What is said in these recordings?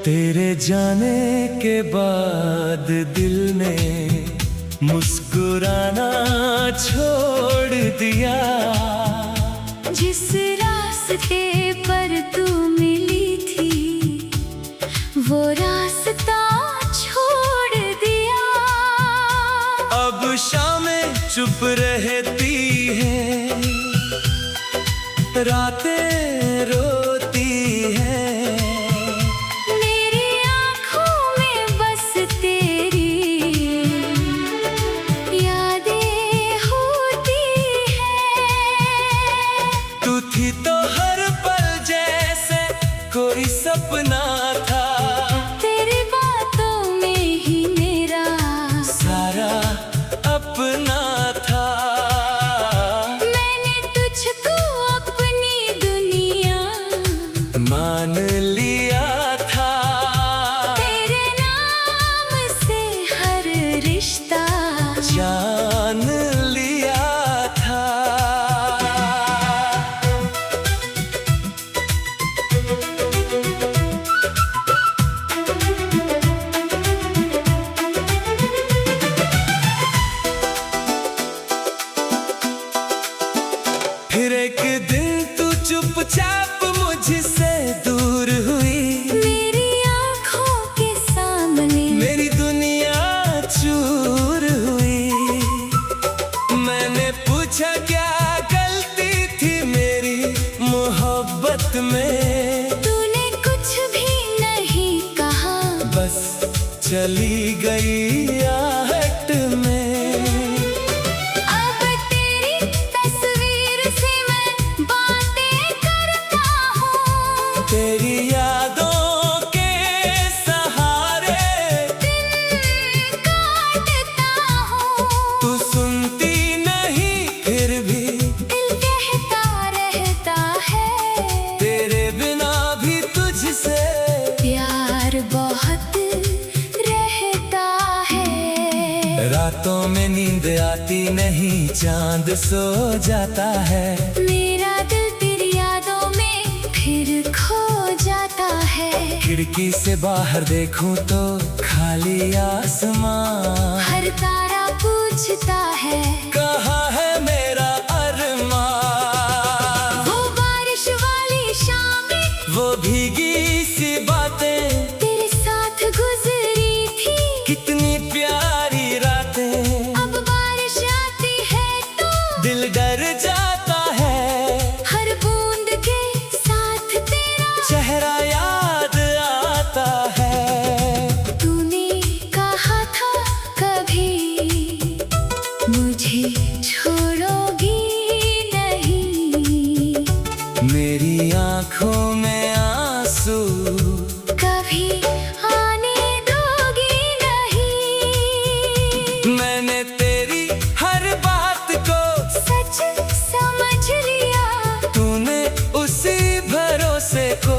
तेरे जाने के बाद दिल ने मुस्कुराना छोड़ दिया। जिस रास्ते पर तू मिली थी वो रास्ता छोड़ दिया। अब शामें चुप रहती हैं, रातें रोती हैं। मेरी आँखों में बस तेरी यादें होती हैं। तू थी तो हर पल जैसे कोई सपना था। तेरी बातों में ही मेरा सारा अपना था। मैंने तुझको अपनी दुनिया मान लिया था। तेरे नाम से हर रिश्ता जान लिया था। फिर एक दिन तू चुपचाप मुझसे दूर हुई। मेरी आँखों के सामने मेरी दुनिया चूर हुई। मैंने पूछा क्या गलती थी मेरी मोहब्बत में। तूने कुछ भी नहीं कहा, बस चली गई आहट में। अब तेरी तस्वीर से मैं बातें करता हूँ। तेरी यादों के सहारे दिन काटता हूँ। तू सुनती नहीं फिर भी दिल कहता रहता है तेरे बिना भी तुझसे प्यार बहुत रहता है। रातों में नींद आती नहीं, चांद सो जाता है। मेरा दिल तेरी यादों में फिर खो जाता है। खिड़की से बाहर देखूं तो खाली आसमां। हर तारा पूछता है कहाँ है मेरा अरमां। वो बारिश वाली शामें वो भीगी सी बातें तेरे साथ गुजरी थी। कितनी प्यारी रातें। अब बारिश आती है तो दिल डर जाता है। हर बूंद के साथ तेरा चेहरा याद आता है। तूने कहा था कभी मुझे छोड़ोगी नहीं। मेरी आंखों में आंसू कभी आने दोगी नहीं। मैंने तेरी हर बात को सच समझ लिया। तूने उसी भरोसे को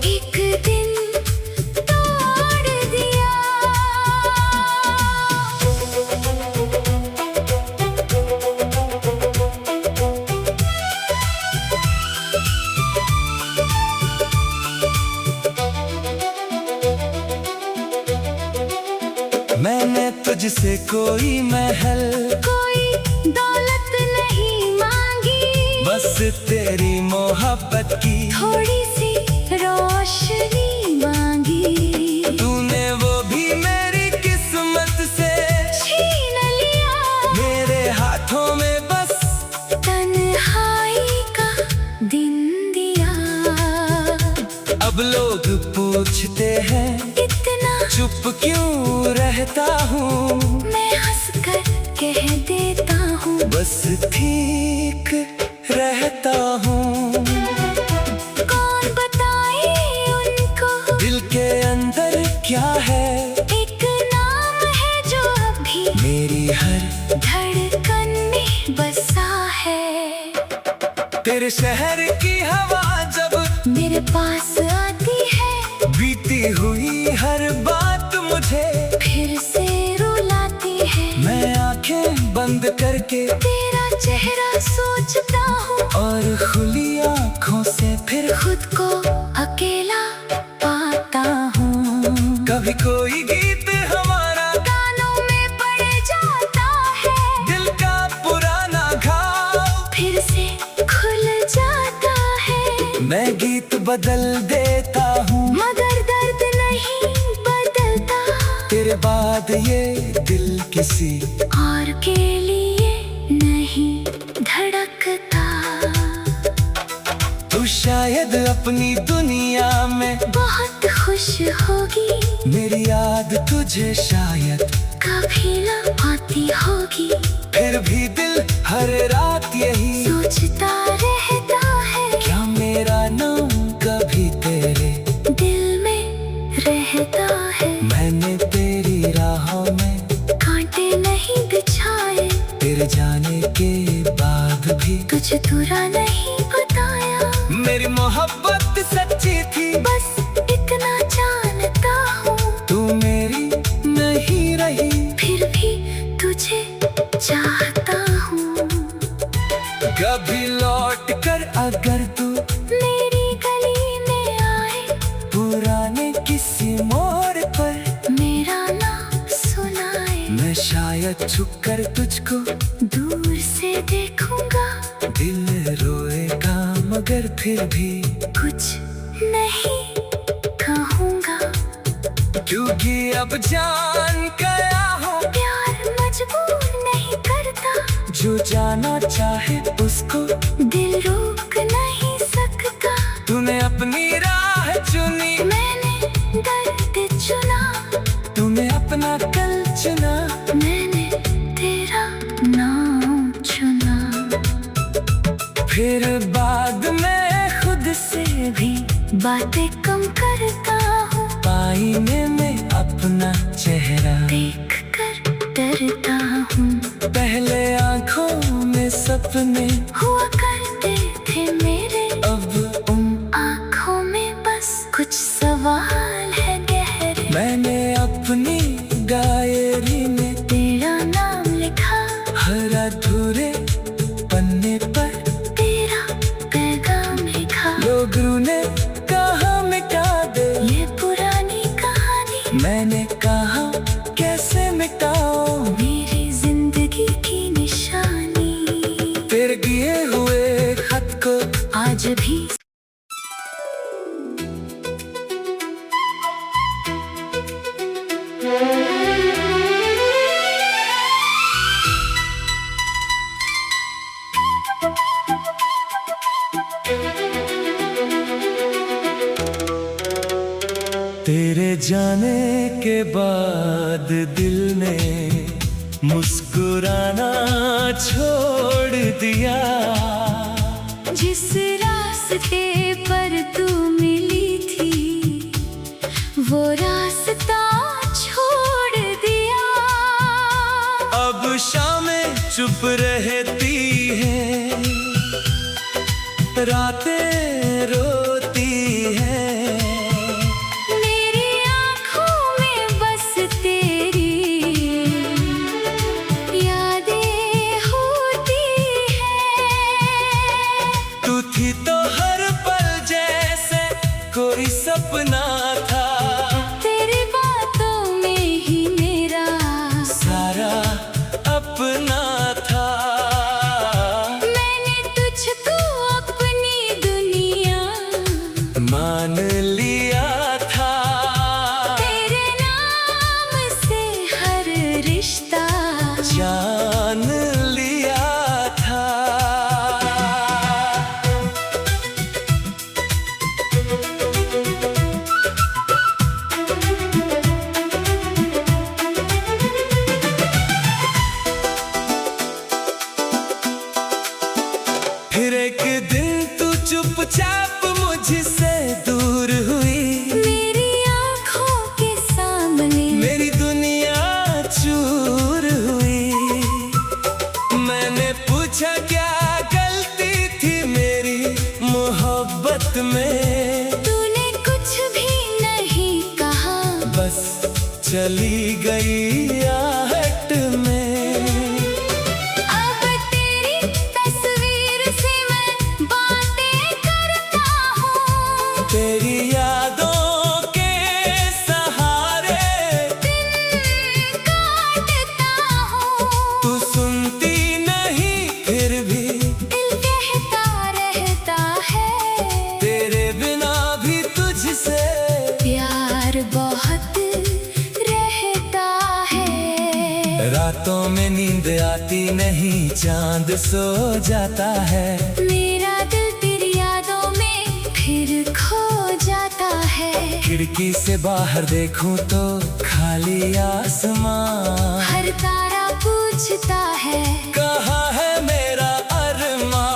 एक दिन तोड़ दिया। मैंने तुझसे कोई महल कोई दौलत नहीं मांगी, बस तेरी मोहब्बत की थोड़ी सी रोशनी मांगी। तूने वो भी मेरी किस्मत से छीन लिया। मेरे हाथों में बस तन्हाई का दिन दिया। अब लोग पूछते हैं इतना चुप क्यों रहता हूँ। मैं हंसकर कह देता हूँ बस ठीक रहता हूँ। कौन बताए उनको दिल के अंदर क्या है। एक नाम है जो अभी मेरी हर धड़कन में बसा है। तेरे शहर की हवा जब मेरे पास आती है बीती हुई हर बात मुझे फिर से रुलाती है। मैं आंखें बंद करके तेरा चेहरा सोचता हूँ और खुली आंखों से फिर खुद को अकेला पाता हूँ। मैं गीत बदल देता हूँ मगर दर्द नहीं बदलता। तेरे बाद ये दिल किसी और के लिए नहीं धड़कता। तू शायद अपनी दुनिया में बहुत खुश होगी, मेरी याद तुझे शायद कभी ना आती होगी। फिर भी दिल हर रात यही सोचता रहता है, क्या मेरा नाम कभी तेरे दिल में रहता है। मैंने तेरी राहों में कांटे नहीं बिछाए, तेरे जाने के बाद भी तुझे बुरा नहीं बताया। मेरी मोहब्बत सच्ची थी, बस इतना जानता हूँ, तू मेरी नहीं रही। फिर भी तुझे चाहता हूँ। कभी लौट कर अगर तू मेरी गली में आए, पुराने किसी मोड़ पर मेरा नाम सुनाए, मैं शायद छुप कर तुझको दूर से देखूंगा। दिल रोएगा मगर फिर भी कुछ नहीं कहूँगा, क्योंकि अब जान गया हूँ प्यार मजबूर नहीं करता। जो जाना चाहे उसको दिल रोक नहीं सकता। तूने अपनी राह चुनी, मैंने दर्द चुना, तूने अपना कल चुना, मैंने तेरा नाम चुना। फिर बाद में खुद से भी बातें कम करता हूँ, आईने में अपना चेहरा देख कर डरता हूँ। पहले आँखों में सपने हुआ करते थे मेरे, अब उन आँखों में बस कुछ सवाल है गहरे। मैंने अपनी डायरी में तेरा नाम लिखा, हर अधूरे पन्ने पर तेरा पैगाम लिखा। लोग ने कहा मिटा दे, ये पुरानी कहानी मैंने कहा कैसे मिटाओ मेरी जिंदगी की निशानी। तेरे दिए हुए खत को आज भी तेरे जाने के बाद दिल ने मुस्कुराना छोड़ दिया। जिस रास्ते पर तू मिली थी, वो रास्ता छोड़ दिया। अब शामें चुप रहती हैं, रातें रोती हैं, मेरी आँखों में बस तेरी यादें होती हैं। तू थी तो हर पल जैसे कोई सपना था, तेरी बातों में ही मेरा सारा अपना था। मैंने तुझको अपनी दुनिया मान लिया था, तेरे नाम से हर रिश्ता जान लिया था। फिर एक दिन तू चुपचाप मुझसे दूर हुई, मेरी आँखों के सामने मेरी दुनिया चूर हुई। मैंने पूछा क्या गलती थी मेरी मोहब्बत में, तूने कुछ भी नहीं कहा, बस चली गई आहट में। अब तेरी तस्वीर से मैं बातें करता हूँ, तेरी यादों के सहारे दिन काटता हूँ। तू सुनती नहीं फिर भी दिल कहता रहता है, चांद सो जाता है। मेरा दिल तेरी यादों में फिर खो जाता है। खिड़की से बाहर देखूं तो खाली आसमां, हर तारा पूछता है कहाँ है मेरा अरमां।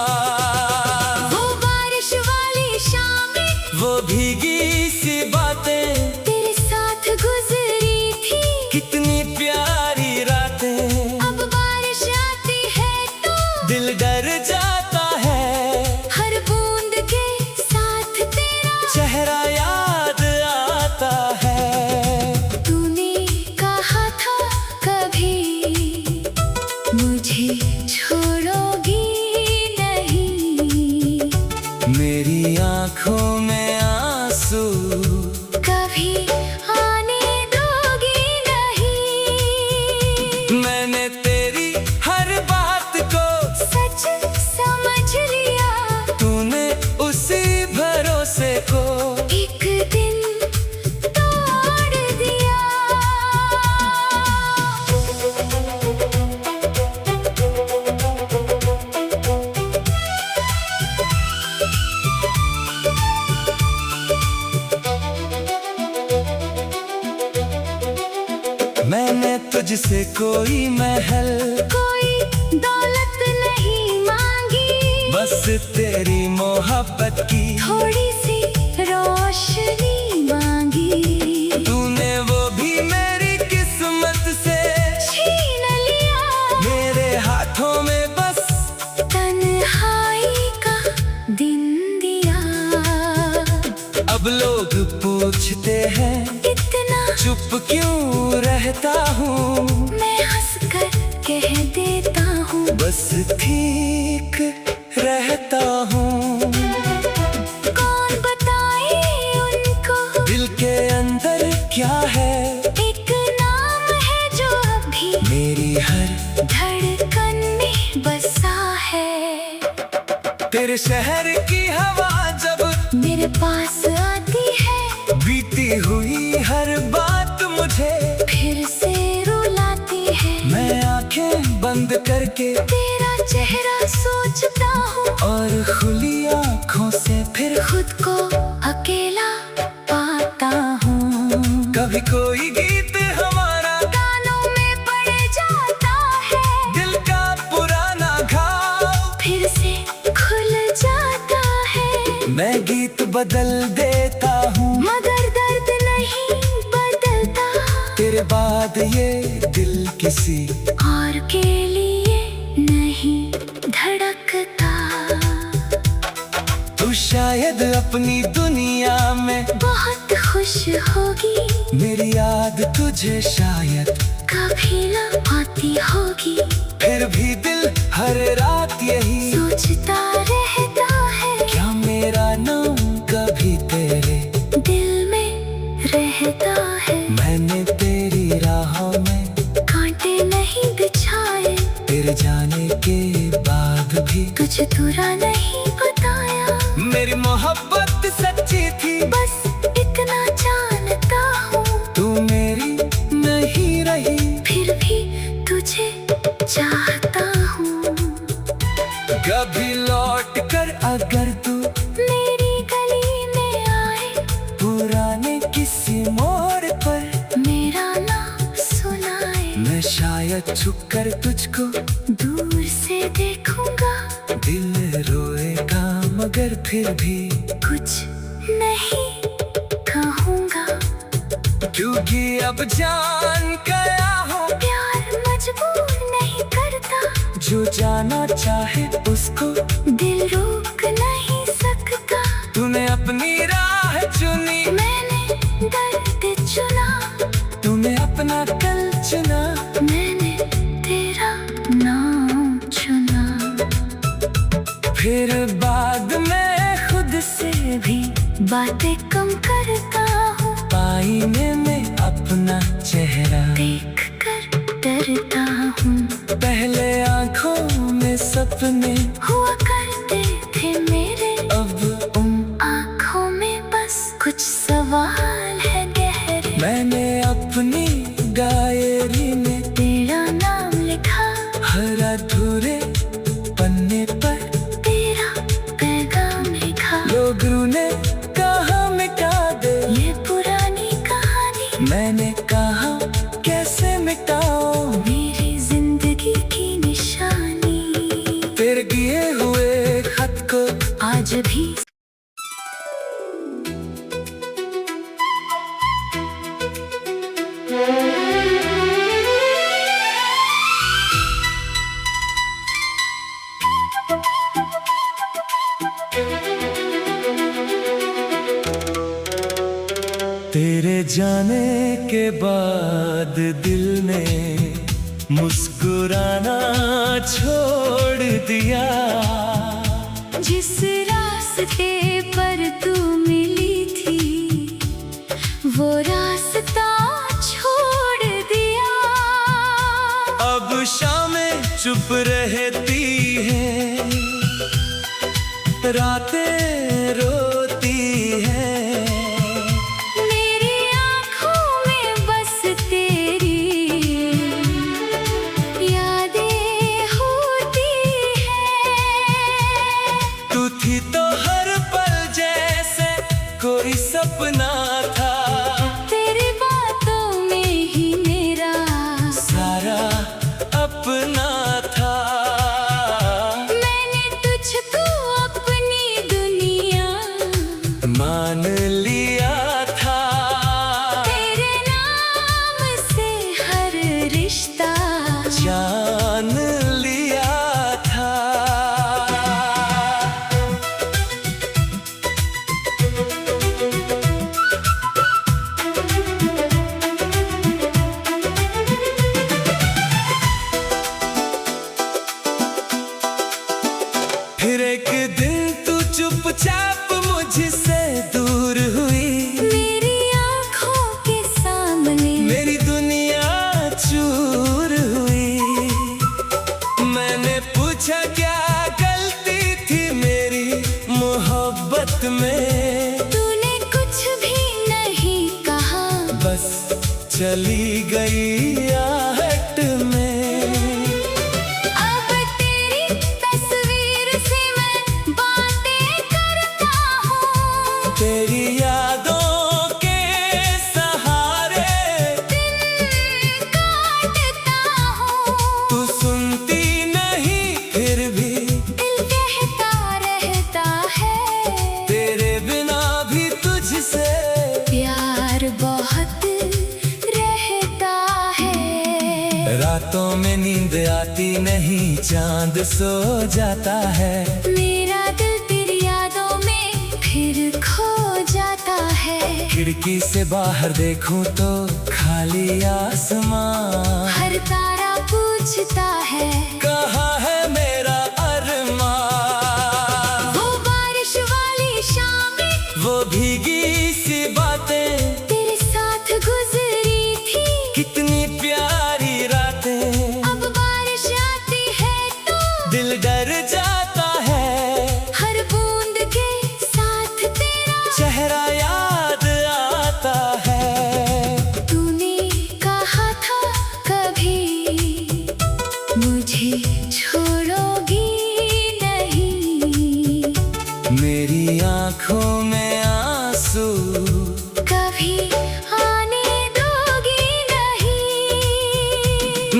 वो बारिश वाली शामें, वो भीगी सी बातें तेरे साथ गुजरी थी। कितनी प्यारी रातें। अब बारिश आती है तो दिल डर जाता है। हर बूंद के साथ तेरा चेहरा याद आता है। तूने कहा था कभी मुझे छोड़ोगी नहीं। मेरी आंखों में आंसू कभी आने दोगी नहीं। मैंने तेरी हर बात को सच समझ लिया। तूने उसी भरोसे को एक दिन तोड़ दिया। मैंने तुझसे कोई महल, कोई दौलत नहीं मांगी, बस तेरी मोहब्बत की थोड़ी सी रोशनी मांगी। तूने वो भी मेरी किस्मत से छीन लिया। मेरे हाथों में बस तन्हाई का दिन दिया। अब लोग पूछते हैं इतना चुप क्यों रहता हूँ। मैं हंसकर कह देता हूँ बस ठीक रहता हूँ। कौन बताए उनको दिल के अंदर क्या है। एक नाम है जो अभी मेरी हर धड़कन में बसा है। तेरे शहर की हवा जब मेरे पास आती है, बीती हुई हर बात मुझे फिर से रुलाती है। मैं आंखें बंद करके तेरा चेहरा सोचता हूँ और खुली आंखों से फिर खुद को अकेला पाता हूँ। कभी कोई गीत हमारा कानों में पड़ जाता है, दिल का पुराना घाव फिर से खुल जाता है। मैं गीत बदल देता हूँ मगर दर्द नहीं बदलता। तेरे बाद ये दिल किसी और के लिए नहीं धड़कता। तू शायद अपनी दुनिया में बहुत खुश होगी, मेरी याद तुझे शायद कभी न आती होगी। फिर भी दिल हर रात यही सोचता रहता है, क्या मेरा नाम कभी तेरे दिल में रहता है। मैंने तेरी राहों में कांटे नहीं बिछाए, तेरे जाने के बाद भी तुझे बुरा नहीं बताया। मेरी मोहब्बत सच्ची थी, बस इतना जानता हूँ, तू मेरी नहीं रही। फिर भी तुझे चाहता हूँ। कभी लौट कर अगर तू मेरी गली में आए, पुराने किसी मोड़ पर मेरा नाम सुनाए, मैं शायद छुप कर तुझको दूर से देखूंगा। दिल रोएगा मगर फिर भी कुछ नहीं कहूँगा, क्योंकि अब जान गया हूँ प्यार मजबूर नहीं करता। जो जाना चाहे उसको दिल रोक नहीं सकता। तूने अपनी राह चुनी, मैंने दर्द चुना, तूने अपना कल चुना। मैंने तेरा नाम चुना। फिर बाद में खुद से भी बातें कम करता हूँ, आईने में अपना चेहरा देख कर डरता हूँ। पहले आंखों में सपने हुआ करते थे मेरे, अब उन आँखों में बस कुछ सवाल है गहरे। मैंने अपनी डायरी में तेरा नाम लिखा, हर अधूरे तेरे जाने के बाद दिल ने मुस्कुराना छोड़ दिया। जिस रास्ते पर तू मिली थी वो रास्ता छोड़ दिया। अब शामें चुप रहती हैं, रातें रोती हैं। मेरी आँखों में बस तेरी यादें होती हैं। तू थी तो हर पल जैसे कोई सपना था। तेरी बातों में ही मेरा सारा अपना था। मैंने तुझको अपनी दुनिया मान लिया था। तेरे नाम से हर रिश्ता जान लिया था। फिर एक दिन तू चुपचाप मुझसे दूर हुई। मेरी आँखों के सामने मेरी दुनिया चूर हुई। मैंने पूछा क्या गलती थी मेरी मोहब्बत में। तूने कुछ भी नहीं कहा, बस चली गई आहट में। अब तेरी तस्वीर से मैं बातें करता हूँ। तेरी यादों के सहारे दिन काटता हूँ। तू सुनती नहीं फिर भी दिल कहता रहता है तेरे बिना भी तुझसे प्यार बहुत रहता है। रातों में नींद आती नहीं, चांद सो जाता है। मेरा दिल तेरी यादों में फिर खो जाता है। खिड़की से बाहर देखूं तो खाली आसमां। हर तारा पूछता है कहाँ है मेरा अरमां। वो बारिश वाली शामें वो भीगी सी बातें तेरे साथ गुजरी थी। कितनी प्यारी रातें। अब बारिश आती है तो दिल डर जाता है। हर बूंद के साथ तेरा चेहरा याद आता है। तूने कहा था कभी मुझे छोड़ोगी नहीं। मेरी आंखों में आंसू कभी आने दोगी नहीं।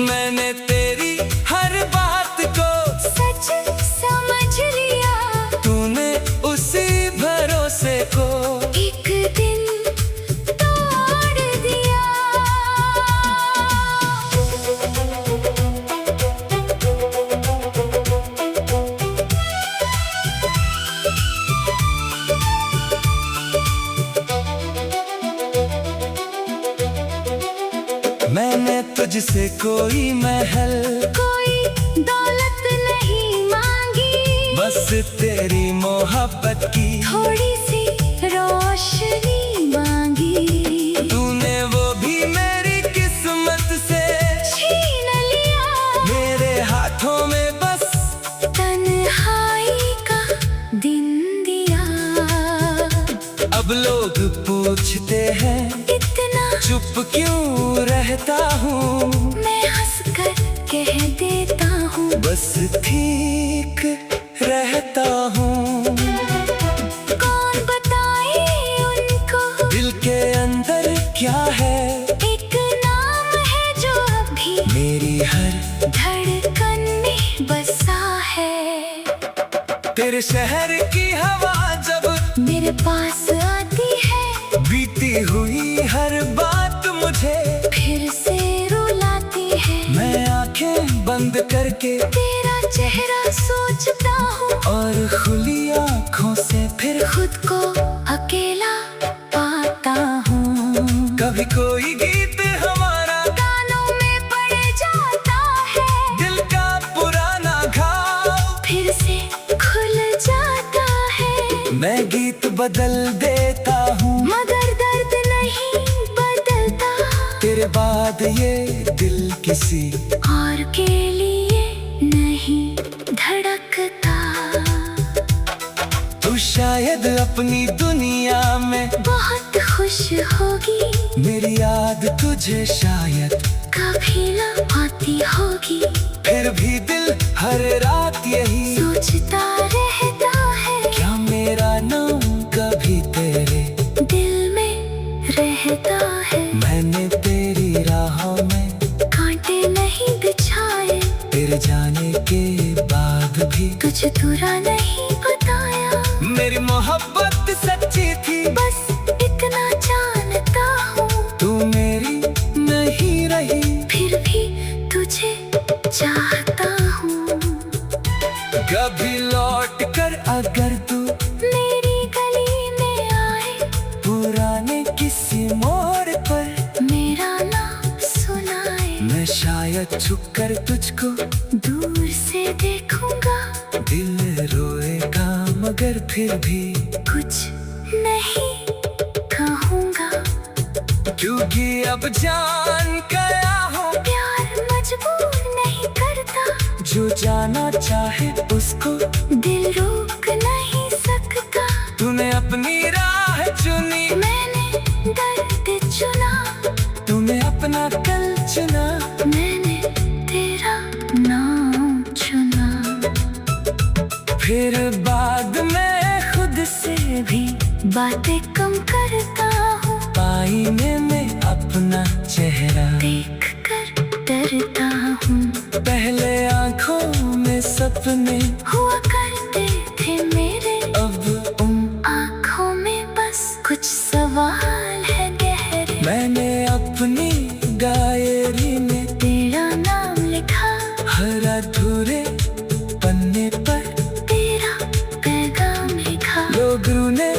मैंने तेरी हर बात को सच समझ लिया। तूने उसी भरोसे को एक दिन तोड़ दिया। मैंने तुझसे कोई महल कोई दौलत नहीं मांगी, बस तेरी मोहब्बत की थोड़ी सी रोशनी मांगी। तूने वो भी मेरी किस्मत से छीन लिया। मेरे हाथों में बस तन्हाई का दिन दिया। अब लोग पूछते हैं इतना चुप क्यों रहता हूँ। मैं हंसकर कह देता हूँ बस ठीक रहता हूँ। कौन बताए उनको दिल के अंदर क्या है। एक नाम है जो अभी मेरी हर धड़कन में बसा है। तेरे शहर की हवा जब मेरे पास आती है बीती हुई हर बात मुझे फिर से रुलाती है। मैं आंखें बंद करके तेरा चेहरा सोचता हूँ और खुली आंखों से फिर खुद को अकेला पाता हूँ। कोई गीत हमारा कानों में पड़ जाता है, दिल का पुराना घाव फिर से खुल जाता है। मैं गीत बदल देता हूँ मगर दर्द नहीं बदलता, तेरे बाद ये दिल किसी और के लिए नहीं धड़कता। तू शायद अपनी दुनिया में बहुत खुश होगी, मेरी याद तुझे शायद कभी न आती होगी। फिर भी दिल हर रात यही सोचता रहता है, क्या मेरा नाम कभी तेरे दिल में रहता है। मैंने तेरी राहों में कांटे नहीं बिछाए, तेरे जाने के बाद भी तुझे बुरा नहीं बताया। मेरी मोहब्बत सच्ची थी, बस इतना जानता हूँ, तू मेरी नहीं रही। फिर भी तुझे चाहता हूँ। कभी लौट कर अगर तू मेरी गली में आए, पुराने किसी मोड़ पर मेरा नाम सुनाए, मैं शायद छुप कर तुझको दूर से देखूंगा। दिल रोएगा मगर फिर भी कुछ नहीं कहूँगा, क्योंकि अब जान गया हूँ प्यार मजबूर नहीं करता। जो जाना चाहे उसको दिल रोक नहीं सकता, तूने अपनी राह चुनी, मैंने दर्द चुना। तूने अपना कल चुना, मैंने तेरा नाम चुना। फिर बाद में खुद से भी बातें कम करता हूँ, आईने में अपना चेहरा देख कर डरता हूँ। पहले आँखों में सपने हुआ करते थे मेरे, अब उन आँखों में बस कुछ सवाल है गहरे। मैंने अपनी डायरी में तेरा नाम लिखा, हर अधूरे पन्ने पर तेरा पैगाम लिखा। लोग रूने